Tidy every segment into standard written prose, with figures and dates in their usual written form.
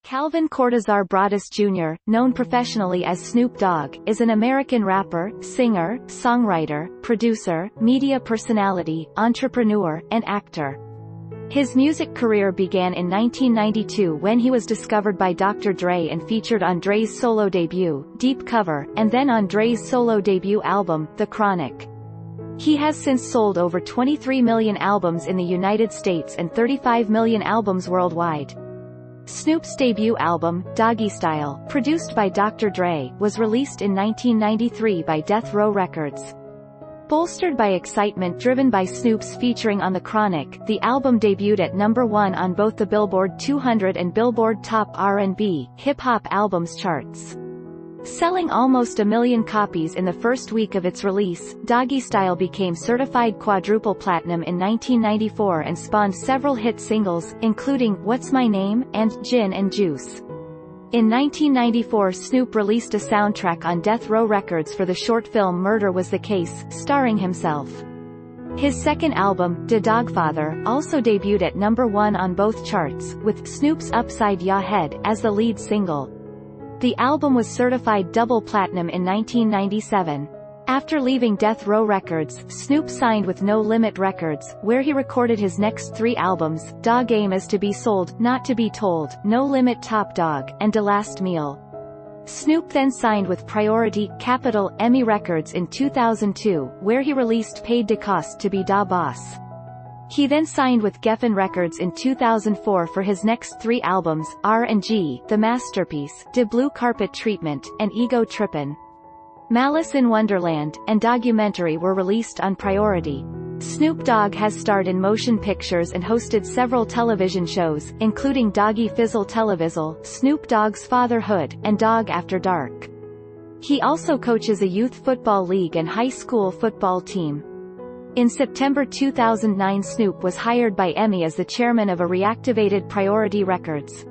Calvin Cordozar Broadus Jr., known professionally as Snoop Dogg, is an American rapper, singer, songwriter, producer, media personality, entrepreneur, and actor. His music career began in 1992 when he was discovered by Dr. Dre and featured on Dre's solo debut, Deep Cover, and then on Dre's solo debut album, The Chronic. He has since sold over 23 million albums in the United States and 35 million albums worldwide. Snoop's debut album, Doggystyle, produced by Dr. Dre, was released in 1993 by Death Row Records. Bolstered by excitement driven by Snoop's featuring on The Chronic, the album debuted at number 1 on both the Billboard 200 and Billboard Top R&B, Hip-Hop Albums charts. Selling almost 1 million copies in the first week of its release, Doggystyle became certified quadruple platinum in 1994 and spawned several hit singles, including What's My Name and Gin and Juice. In 1994, Snoop released a soundtrack on Death Row Records for the short film Murder Was the Case, starring himself. His second album, Da Dogfather, also debuted at number 1 on both charts, with Snoop's Upside Ya Head as the lead single. The album was certified double platinum in 1997. After leaving Death Row Records, Snoop signed with No Limit Records, where he recorded his next 3 albums, Da Game Is to Be Sold, Not to Be Told, No Limit Top Dog, and Da Last Meal. Snoop then signed with Priority, Capitol, EMI Records in 2002, where he released Paid de Cost to Be Da Boss. He then signed with Geffen Records in 2004 for his next 3 albums, R&G, The Masterpiece, De Blue Carpet Treatment, and Ego Trippin'. Malice in Wonderland, and Documentary were released on Priority. Snoop Dogg has starred in motion pictures and hosted several television shows, including Doggy Fizzle Televizzle, Snoop Dogg's Fatherhood, and Dog After Dark. He also coaches a youth football league and high school football team. In September 2009, Snoop was hired by EMI as the chairman of a reactivated Priority Records.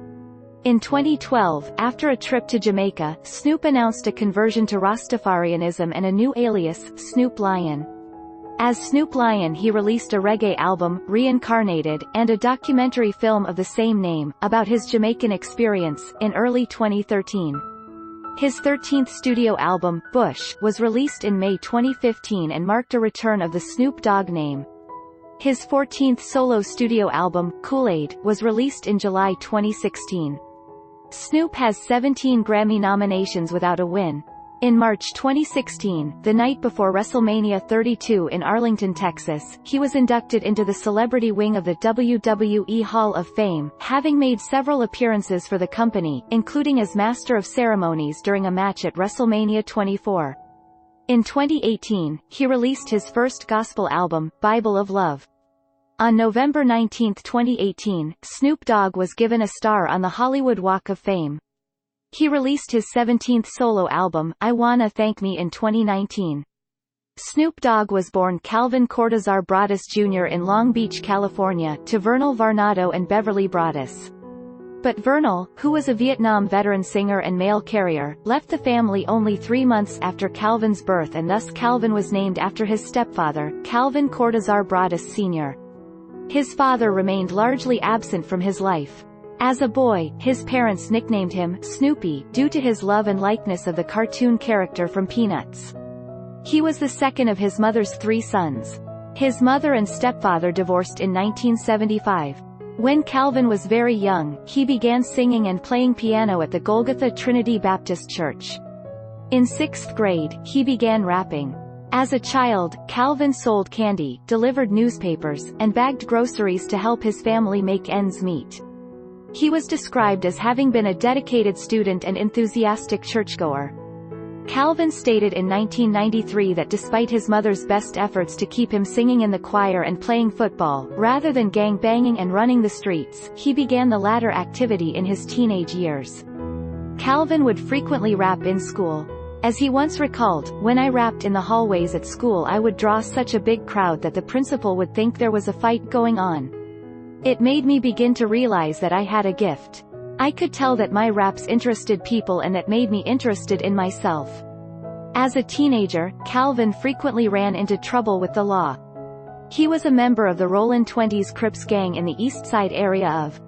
In 2012, after a trip to Jamaica, Snoop announced a conversion to Rastafarianism and a new alias, Snoop Lion. As Snoop Lion, he released a reggae album, Reincarnated, and a documentary film of the same name, about his Jamaican experience, in early 2013. His 13th studio album, Bush, was released in May 2015 and marked a return of the Snoop Dogg name. His 14th solo studio album, Kool-Aid, was released in July 2016. Snoop has 17 Grammy nominations without a win. In March 2016, the night before WrestleMania 32 in Arlington, Texas, he was inducted into the celebrity wing of the WWE Hall of Fame, having made several appearances for the company, including as Master of Ceremonies during a match at WrestleMania 24. In 2018, he released his first gospel album, Bible of Love. On November 19, 2018, Snoop Dogg was given a star on the Hollywood Walk of Fame. He released his 17th solo album, I Wanna Thank Me, in 2019. Snoop Dogg was born Calvin Cordozar Broadus Jr. in Long Beach, California, to Vernal Varnado and Beverly Broadus. But Vernal, who was a Vietnam veteran singer and mail carrier, left the family only 3 months after Calvin's birth, and thus Calvin was named after his stepfather, Calvin Cordozar Broadus Sr. His father remained largely absent from his life. As a boy, his parents nicknamed him Snoopy due to his love and likeness of the cartoon character from Peanuts. He was the second of his mother's 3 sons. His mother and stepfather divorced in 1975. When Calvin was very young, he began singing and playing piano at the Golgotha Trinity Baptist Church. In 6th grade, he began rapping. As a child, Calvin sold candy, delivered newspapers, and bagged groceries to help his family make ends meet. He was described as having been a dedicated student and enthusiastic churchgoer. Calvin stated in 1993 that despite his mother's best efforts to keep him singing in the choir and playing football, rather than gang-banging and running the streets, he began the latter activity in his teenage years. Calvin would frequently rap in school. As he once recalled, when I rapped in the hallways at school, I would draw such a big crowd that the principal would think there was a fight going on. It made me begin to realize that I had a gift. I could tell that my raps interested people, and that made me interested in myself. As a teenager, Calvin frequently ran into trouble with the law. He was a member of the Rollin' Twenties Crips gang in the East Side area of